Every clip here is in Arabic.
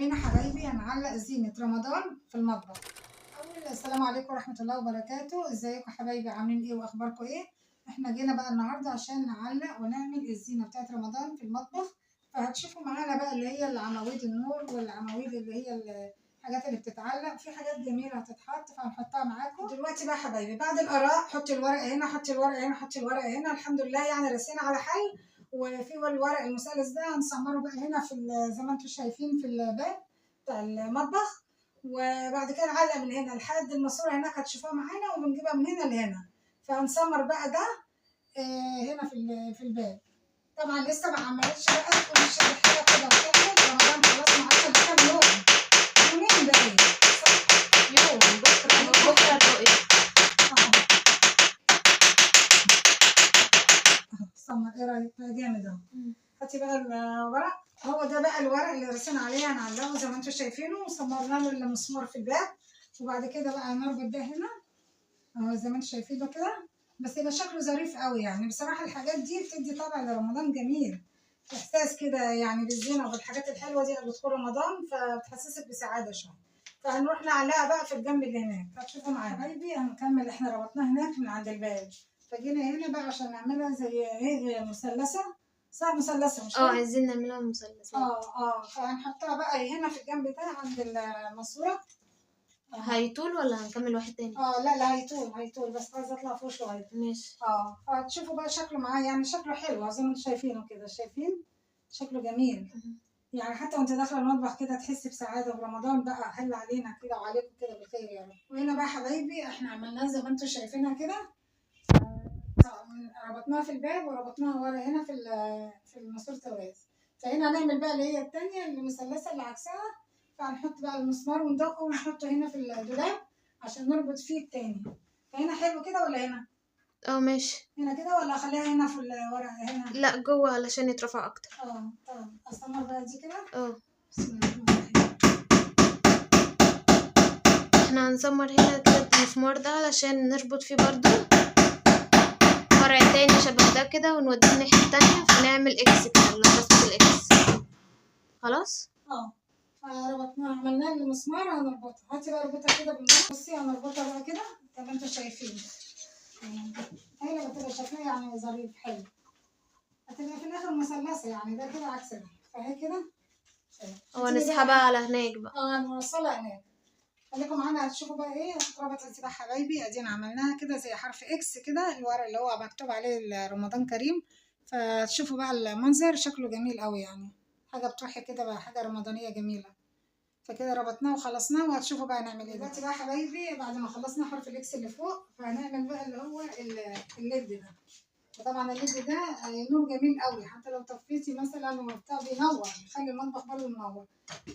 هنا حبايبي هنعلق زينة رمضان في المطبخ. السلام عليكم ورحمة الله وبركاته. ازيكم حبايبي، عاملين ايه واخباركم ايه؟ احنا جينا بقى النهارده عشان نعلق ونعمل الزينة بتاعت رمضان في المطبخ. فهتشوفوا معانا بقى اللي هي العواميد النور والعواميد اللي هي الحاجات اللي بتتعلق، في حاجات جميلة هتتحط فهنحطها معاكم دلوقتي بقى حبايبي. بعد الآراء حطي الورق هنا، حطي الورق هنا، حطي الورق هنا. الحمد لله يعني رسينا على حل. وفي الورق المثلث ده هنسمره بقى هنا في زي ما انتم شايفين في الباب بتاع المطبخ. وبعد كده نعلق من هنا لحد الماسوره هناك هتشوفوها معانا، وبنجيبها من هنا لهنا. فهنسمر بقى ده هنا في الباب. طبعا لسه ما عملتش بقى تقول مش حاجه كده وتعمل رمضان خلاص معانا كام يوم، يومين باين صح؟ يوم بكره الرؤيه سمر. ايه رايك؟ جامد اهو. هاتي بقى الورق. هو ده بقى الورق اللي رسينا عليه هنعلقه زي ما انتم شايفينه، وصمرنا له المسمار في الباب. وبعد كده بقى هنربط ده هنا اهو زي ما انتم شايفينه كده. بس يبقى شكله ظريف قوي يعني. بصراحه الحاجات دي بتدي طابع لرمضان جميل، احساس كده يعني بالزينه وبالحاجات الحلوه دي قبل دخول رمضان، فبتحسسك بسعاده شويه. فهنروح نعلقها بقى في الجنب اللي هناك. هتشوفوا معايا حبايبي. هنكمل احنا ربطناها هناك من عند الباب، فجينا هنا بقى عشان نعملها زي ايه، مثلثه. صح، مثلثه مش كده؟ عايزين نعملها مثلثات. فهنحطها بقى هنا في الجنب ده عند الماسوره. هيطول ولا هنكمل واحد تاني؟ لا هيطول بس عايزه اطلع فوق شويه. ماشي. فهتشوفوا بقى شكله معايا يعني شكله حلو زي ما انتم شايفينه كده. شايفين شكله جميل يعني. حتى وانت داخله المطبخ كده تحسي بسعاده، ورمضان بقى حل علينا كده وعليكم كده بالخير يا رب. وهنا بقى حبايبي احنا عملناها زي ما انتم شايفينها كده. ربطناها في الباب وربطناها ورا هنا في الماسوره الغاز. فهنا هنعمل بقى اللي هي التانية المثلثه اللي عكسها. فهنحط بقى المسمار وندقه ونحطه هنا في الدولاب عشان نربط فيه التاني. فهنا حلو كده ولا هنا؟ ماشي. هنا كده ولا اخليها هنا في الورق هنا؟ لا جوه علشان يترفع اكتر. طبعا استمر بقى دي كده. بسم الله الرحمن الرحيم. احنا هنسمر هنا كده المسمار ده علشان نربط فيه برضو فرع تاني شبه ده كده، ونوديه الناحية التانية فنعمل اكس كده، نربط الاكس. خلاص. ربطناها عملنا المسمار هنربطها. هاتي بقى اربطها كده بالنص. بصي هنربطها بقى كده زي ما انتوا شايفين. هي بتبقى شكلها يعني ظريف حلو. هتبقى في الاخر مثلثه يعني، ده كده عكس ده. فهي كده نسحبها على هناك بقى. نوصلها هناك. خليكم معانا هتشوفوا بقى ايه اتربطت بقى حبايبي. ادينا عملناها كده زي حرف اكس كده، الورق اللي هو مكتوب عليه رمضان كريم. فتشوفوا بقى المنظر شكله جميل قوي يعني. حاجه بتوحي كده بقى، حاجه رمضانيه جميله. فكده ربطناه وخلصناه. وهتشوفوا بقى نعمل ايه دلوقتي بقى حبايبي. بعد ما خلصنا حرف الاكس اللي فوق فهنعمل بقى اللي هو الليد ده. وطبعا الليد ده نور جميل قوي، حتى لو طفيتي مثلا وبتاع بينور، بيخلي المطبخ برضه منور.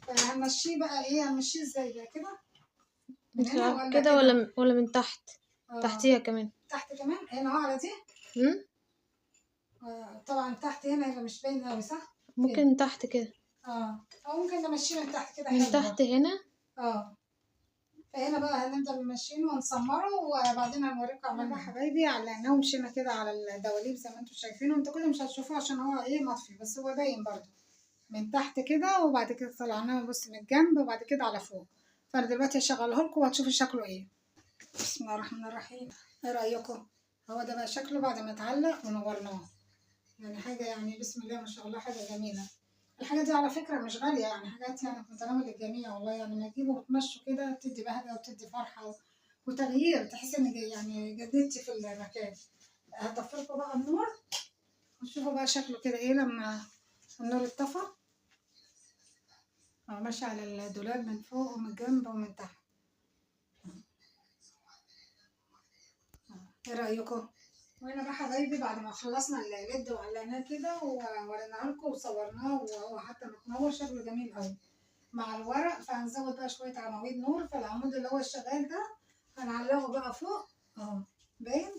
فهنمشيه بقى ايه، هنمشيه ازاي بقى كده من هنا كده ولا من تحت؟ تحتيها كمان. تحت كمان هنا على دي. طبعا تحت هنا يبقى مش باين قوي صح؟ ممكن تحت كده. او ممكن نمشيه من تحت كده من تحت هنا. فهنا بقى هنبدأ نمشينه ونسمره، وبعدين هنوريكم عملنا حبايبي. علقناه ومشينا كده على الدواليب زي ما انتم شايفينه. انتوا كده مش هتشوفوه عشان هو ايه مطفي، بس هو باين برضه من تحت كده. وبعد كده طلعناه بص من الجنب، وبعد كده على فوق. فانا دلوقتي هشغله لكم وهتشوفوا شكله ايه. بسم الله الرحمن الرحيم. ايه رايكم؟ هو ده بقى شكله بعد ما اتعلق ونورناه. يعني حاجه يعني بسم الله ما شاء الله، حاجه جميله. الحاجات دي على فكره مش غاليه يعني، حاجات يعني متناول الجميع والله. يعني ما تجيبوا وتمشوا كده بتدي بهجه وبتدي فرحه وتغيير، تحس ان يعني جددتي في المكان. هطفي بقى النور وتشوفوا بقى شكله كده ايه لما النور اتطفى. ماشي على الدولاب من فوق ومن الجنب ومن تحت. ايه رايكم؟ وهنا بقى حبايبي بعد ما خلصنا الليد وعلقناه كده ووريناه لكم وصورناه، وهو حتى متنور شكله جميل قوي مع الورق. فهنزود بقى شويه عواميد نور. فالعمود اللي هو الشغال ده هنعلقه بقى فوق باين.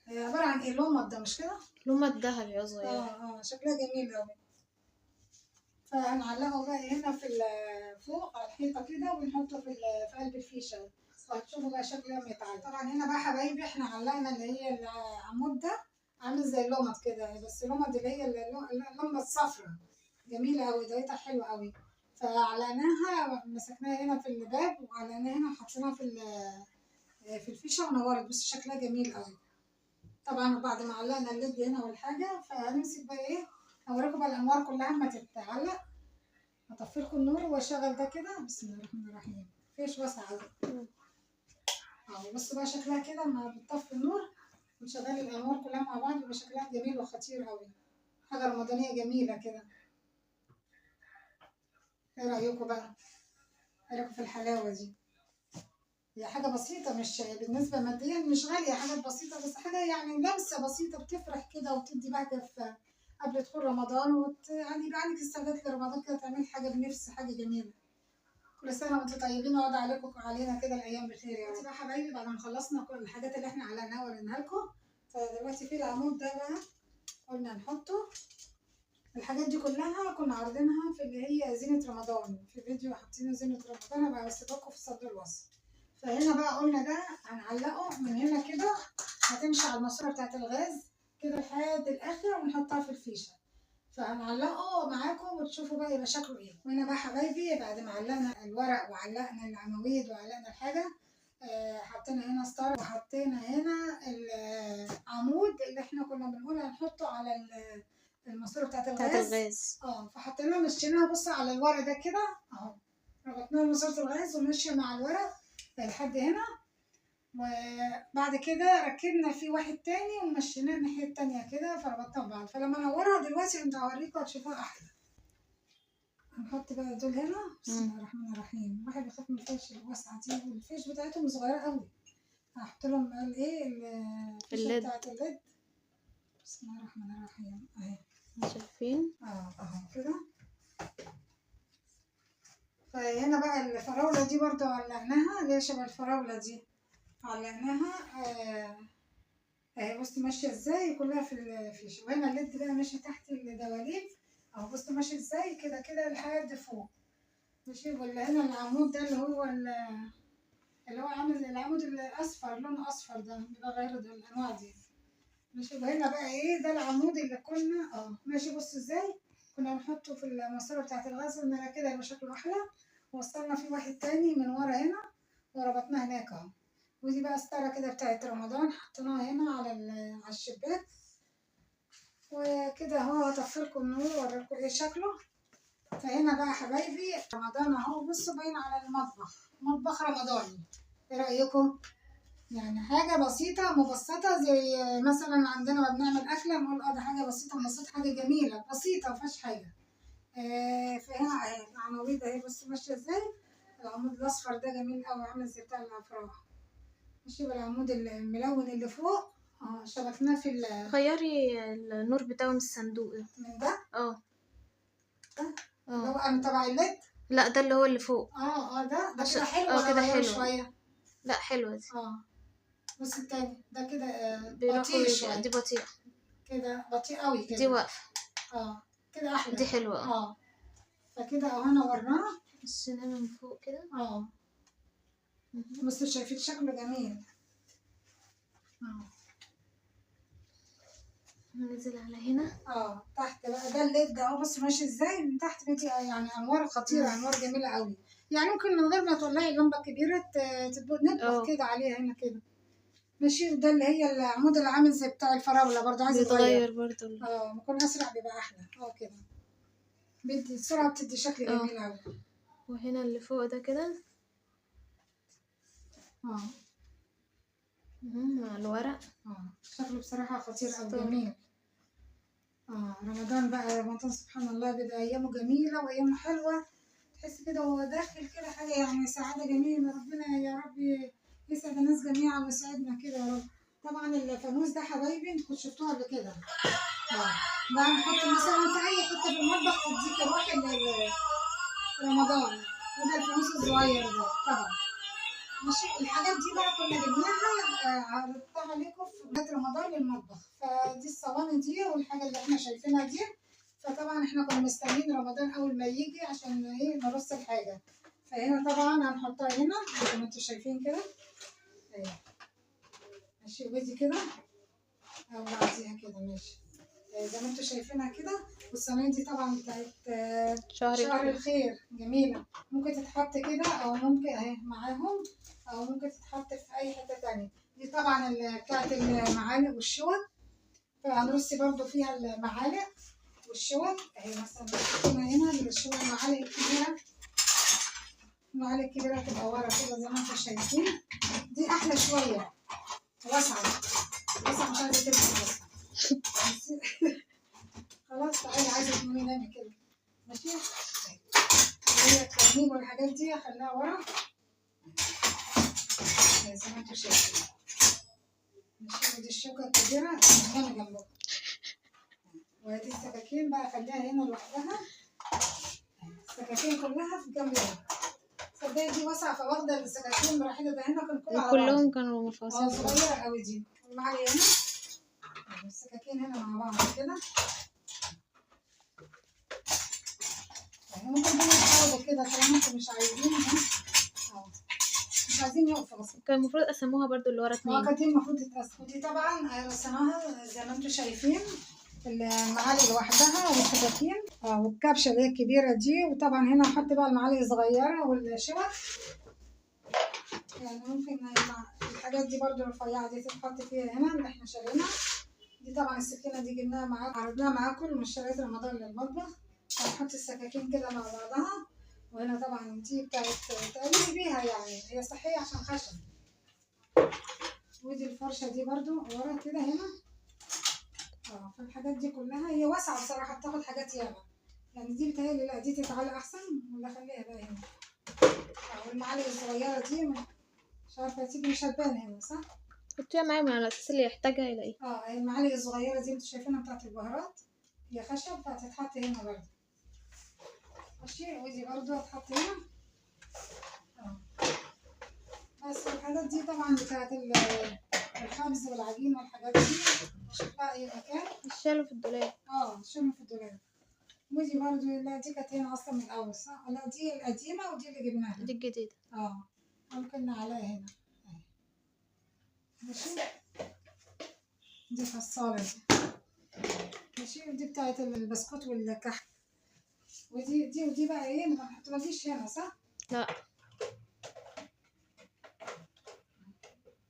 عباره عن ايه، لمط ده مش كده؟ لمط ذهبي صغير. شكلها جميل قوي. فهنعلقه بقى هنا في فوق على الحيطه كده، ونحطه في قلب الفيشه. وهتشوفوا بقى شكله لما يتعلق. طبعا هنا بقى حبايبي احنا علقنا اللي هي العمود ده عامل زي اللمط كده، بس اللمط اللي هي اللمبه الصفراء جميله قوي، دايتها حلوه قوي. فعلقناها، مسكناها هنا في الباب وعلقناها هنا وحطيناها في الفيشه ونورت. بس شكلها جميل قوي. طبعا بعد ما علقنا الليد هنا والحاجه، فهنمسك بقى ايه، هوريكم بقى الانوار كلها اما تتعلق. هطفي لكم النور واشغل ده كده. بسم الله الرحمن الرحيم. فيش واسع قوي اهو. بصوا بقى شكلها كده لما بتطفي النور وتشغلي الانوار كلها مع بعض، يبقى شكلها جميل وخطير قوي. حاجه رمضانيه جميله كده. ايه رايكم بقى؟ ايه رايكم في الحلاوه دي؟ هي حاجه بسيطه، مش بالنسبه ماديا مش غاليه، حاجه بسيطه، بس حاجه يعني لمسه بسيطه بتفرح كده وبتدي بهجه في قبل دخول رمضان، يعني يبقى عندك استعداد لرمضان كده تعملي حاجه بنفس، حاجه جميله. كل سنه وانتم طيبين وعد عليكم علينا كده الايام بخير يا رب. بقى حبايبي بعد ما خلصنا كل الحاجات اللي احنا علقناها وريناها لكم، فدلوقتي في العمود ده بقى قلنا نحطه. الحاجات دي كلها كنا عارضينها في اللي هي زينة رمضان، في فيديو حاطينه زينة رمضان، هبقى بسيبكم في صدر الوصف. فهنا بقى قلنا ده هنعلقه من هنا كده، هتمشي على الماسورة بتاعت الغاز كده لحد الآخر ونحطها في الفيشة. فهنعلقه معاكم وتشوفوا بقى يبقى شكله ايه. وهنا بقى حبايبي بعد ما علقنا الورق وعلقنا العواميد وعلقنا الحاجة، حطينا هنا ستار وحطينا هنا العمود اللي احنا كنا بنقول هنحطه على الماسورة بتاعت الغاز. فحطيناها مشيناها، بص على الورق ده كده اهو، ربطناها بماسورة الغاز وماشية مع الورق لحد هنا، وبعد كده ركبنا فيه واحد تاني ومشيناه الناحية التانية كده، فربطناها ببعض. فلما انورها دلوقتي انت هوريكم هتشوفوها احلى. هنحط بقى دول هنا. بسم الله الرحمن الرحيم. الواحد بيخاف من الفيش الواسعة دي، والفيش بتاعتهم صغيرة قوي. هحط لهم الايه الفيشة بتاعت الليد. بسم الله الرحمن الرحيم اهي. شايفين؟ اهو كده. فهنا بقى الفراولة دي برضو علقناها، اللي هي شبه الفراولة دي علقناها اهي. بصوا ماشية ازاي كلها في الفيشة. وهنا الليد بقى ماشي تحت الدواليب اهو. بصوا ماشي ازاي كده كده لحد فوق ماشي. ولا هنا العمود ده اللي هو عامل زي العمود الاصفر، لونه اصفر، ده بيبقى غير الانواع دي ماشي. وهنا بقى ايه، ده العمود اللي كنا ماشي. بصوا ازاي كنا بنحطه في الماسورة بتاعت الغاز، قلنا كده يبقى شكله احلى. وصلنا فيه واحد تاني من ورا هنا وربطناه هناك اهو. ودي بقى ستارة كده بتاعت رمضان، حطيناها هنا على الشباك وكده اهو. هطفيلكم النور واوريلكم ايه شكله. فهنا بقى حبايبي رمضان اهو. بصوا باين على المطبخ، مطبخ رمضاني. ايه رأيكم؟ يعني حاجة بسيطة مبسطة، زي مثلا عندنا ما بنعمل أكلة نقول ده حاجة بسيطة مبسطة، حاجة جميلة بسيطة مفيهاش حاجة. فهنا اهي العواميد اهي. بصوا ماشية ازاي. العمود الأصفر ده جميل أوي، عامل زي بتاع الأفراح ماشي. بالعمود الملون اللي فوق شبكناه في غيري النور بتاعه من الصندوق ده. من ده؟ اللي هو اه تبع الليد؟ لا ده اللي هو اللي فوق. ده كده حلو ولا كده غيره حلو شوية؟ لا حلوة دي. بص التاني ده كده بطيء شوية. دي بطيئة كده، بطيء قوي كده. دي واقفة. كده احلى. دي حلوة. فكده اهو نورناها. السنة من فوق كده. بصوا شايفين شكله جميل. ننزل على هنا. تحت بقى ده الليد ده اهو. بصوا ماشي ازاي من تحت بيتي، يعني انوار خطيرة، انوار جميلة قوي. يعني ممكن من غير ما تولعي اللمبة الكبيرة نطبخ كده عليها هنا كده ماشي. وده اللي هي العمود اللي عامل زي بتاع الفراولة برضه، عايز بيتغير برضه. بيكون اسرع بيبقى احلى كده. بيدي السرعة، بتدي شكل جميل قوي. وهنا اللي فوق ده كده مع الورق. شكله بصراحة خطير أو جميل. رمضان بقى، رمضان سبحان الله بيبقى أيامه جميلة وأيامه حلوة. تحس كده وهو داخل كده حاجة يعني سعادة جميلة. ربنا يا رب يسعد الناس جميعا ويسعدنا كده يا رب. طبعا الفانوس ده حبايبي انتوا كنتوا شفتوه قبل كده. ده هنحط مثلا في أي حتة في المطبخ تديك روح رمضان. وده الفانوس الصغير ده طبعا ماشي. الحاجات دي بقى كنا جبناها عرضتها لكم في بداية رمضان للمطبخ. فدي الصواني دي والحاجة اللي احنا شايفينها دي. فطبعا احنا كنا مستنيين رمضان أول ما يجي عشان نرص الحاجة. فهنا طبعا هنحطها هنا زي ما انتوا شايفين كده ماشي. ودي كده أو بعديها كده ماشي. زي ما انتوا شايفينها كده. والصينية دي طبعا بتاعت شهر شهر الخير، جميلة. ممكن تتحط كده او ممكن اهي معاهم، او ممكن تتحط في اي حتة تانية. دي طبعا بتاعت المعالق والشوك، فهنرص برضو فيها المعالق والشوك اهي. مثلا هنا الشوك المعالق الكبيرة، المعالق الكبيرة هتبقى ورا كده زي ما انتوا شايفين. دي احلى شوية، واسعة واسعة، مش عايزة تمسك بس. خلاص تعالي، عايزة تنامي نامي كده ماشي. هي الترنيب والحاجات دي خليها ورا زي ما انتوا شايفين ماشي. ودي الشوكة الكبيرة هنا جنبكم، وهذه السكاكين بقى خليها هنا لوحدها. السكاكين كلها في جنب هنا. صدقني دي واسعة، فواخدة السكاكين براحتها. ده هنا كان كله على بعض. كلهم كانوا مفاصل صغيرة قوي دي. المعلقة هنا، السكاكين هنا مع بعض كده. ممكن هنا تحاولوا كده طالما انتوا مش عايزين مش عايزين يقفوا اصلا. كان المفروض قسموها برضو اللي ورا 2. كانت دي المفروض تتقسم. ودي طبعا رصيناها زي ما انتوا شايفين، المعالق لوحدها والسكاكين والكبشه اللي هي الكبيره دي. وطبعا هنا هحط بقى المعالق الصغيره والشوك. يعني ممكن الحاجات دي برضو الرفيعه دي تتحط فيها هنا اللي احنا شارينها. دي طبعا السكينه دي جبناها معاكم، عرضناها معاكم من شرايط رمضان للمطبخ. هنحط السكاكين كده مع بعضها. وهنا طبعا دي بتاعت تقليبي بيها، يعني هي صحيه عشان خشن. ودي الفرشه دي برضو ورا كده هنا. فالحاجات دي كلها هي واسعه بصراحه، بتاخد حاجات ياما. يعني دي بتهيألي لا، دي تتعلق احسن ولا خليها بقى هنا. والمعالق الصغيره دي مش عارفه تيجي، مش هتبان هنا صح؟ حطيها معايا على اساس اللي يحتاجها يلاقيها. المعالق الصغيره دي انتوا شايفينها بتاعت البهارات، هي خشب فهتتحط هنا برضه ماشي. ودي برضه هتحط هنا. بس الحاجات دي طبعا بتاعت الخبز والعجين والحاجات دي نشوف بقى اي مكان. شالوا في الدولاب. شيلهم في الدولاب. ودي برضه لا، دي كانت هنا اصلا من الاول صح؟ لا دي القديمه ودي اللي جبناها. دي الجديده. ممكن نعلقها هنا ماشي. دي فصالة دي ماشي. ودي بتاعت البسكوت والكحك. ودي بقى ايه، ما تحطوليش هنا صح؟ لا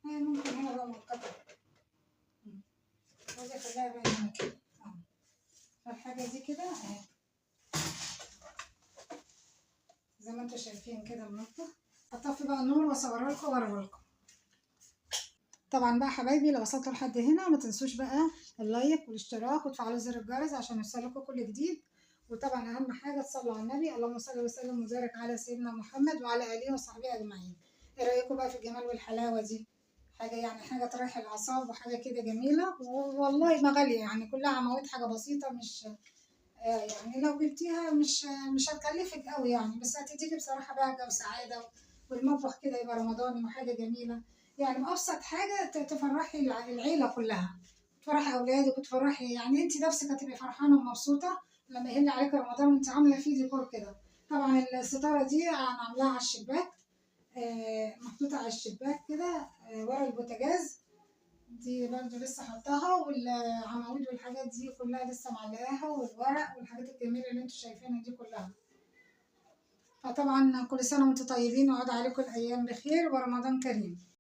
ممكن هنا بقى مؤقتا. ودي خليها بقى هنا كده. فالحاجة دي كده اهي زي ما انتوا شايفين كده المطبخ. هطفي بقى النور واصورها لكم واوريها لكم. طبعا بقى حبايبي لو وصلتوا لحد هنا ما تنسوش بقى اللايك والاشتراك وتفعلوا زر الجرس عشان يوصلكوا كل جديد. وطبعا اهم حاجه تصلوا على النبي، اللهم صل وسلم وبارك على سيدنا محمد وعلى اله وصحبه اجمعين. ايه رايكم بقى في الجمال والحلاوه دي؟ حاجه يعني حاجه تريح الاعصاب وحاجه كده جميله، والله ما غاليه يعني، كلها عواميد، حاجه بسيطه مش يعني لو جبتيها مش هتكلفك قوي يعني، بس هتديكي بصراحه بهجه وسعاده. والمطبخ كده يبقى رمضاني وحاجه جميله. يعني ابسط حاجه تفرحي العيله كلها، تفرحي اولادك وتفرحي يعني انت نفسك، هتبقي فرحانه ومبسوطه لما يهل عليك رمضان وانت عامله فيه ديكور كده. طبعا الستاره دي انا عاملاها على الشباك، محطوطه على الشباك كده ورا البوتاجاز. دي برضو لسه حطاها، والعواميد والحاجات دي كلها لسه معلقاها، والورق والحاجات الجميله اللي انتوا شايفينها دي كلها. فطبعا كل سنه وانتم طيبين، وعاد عليكم الايام بخير ورمضان كريم.